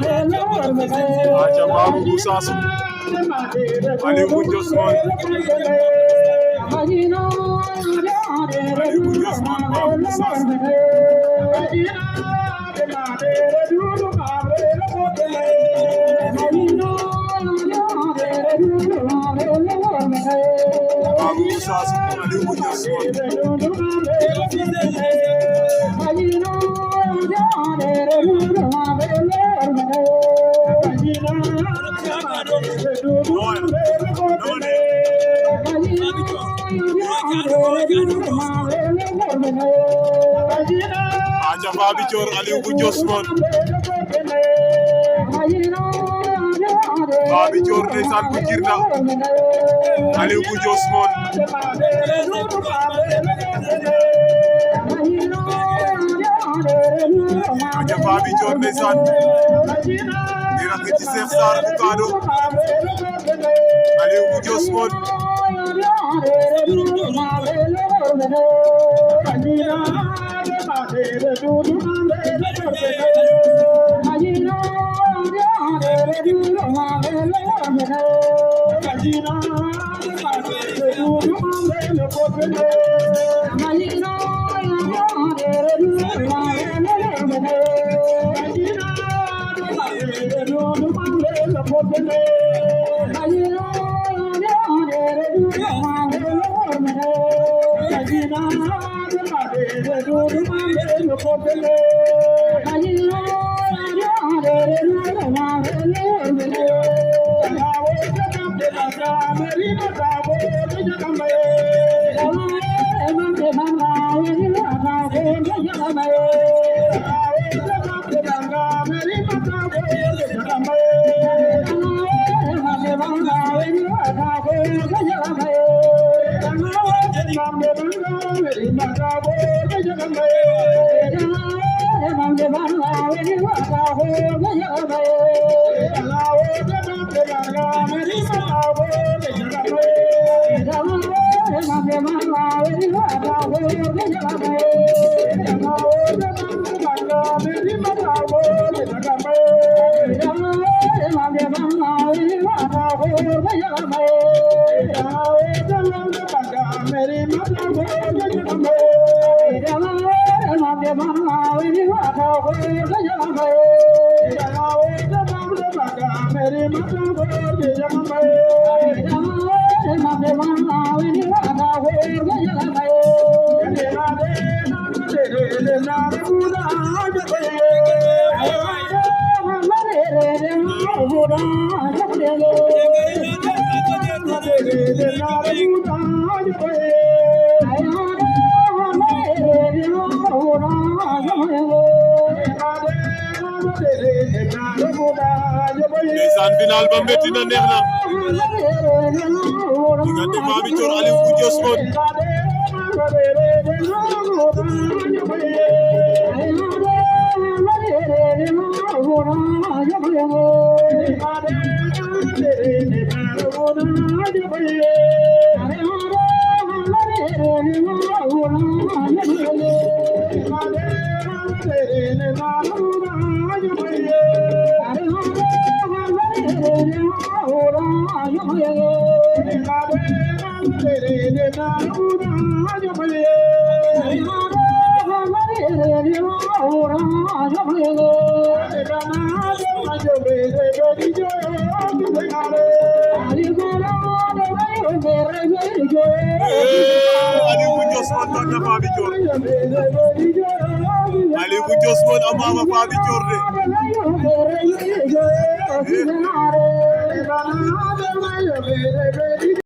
aca Babou bu Sassou Aliou bu Ndiosmone Aliou bu Ndiosmone Babou bu Sassou Babou bu Sassou Aliou bu Ndiosmone aja Babicoor Aliou bu Ndiosmone Babicoor ndeysaan bu Jirna Aliou bu Ndiosmone aja Babicoor ndeysaan di rakk ci Cheikh Sarr bu Kado Aliou bu Ndiosmone ndeysaan final ba metti na neex na diggante Babicoor Aliou bu Ndiosmone Aliou bu Ndiosmone daan na Babicoor Aliou bu Ndiosmone am ama Babicoor de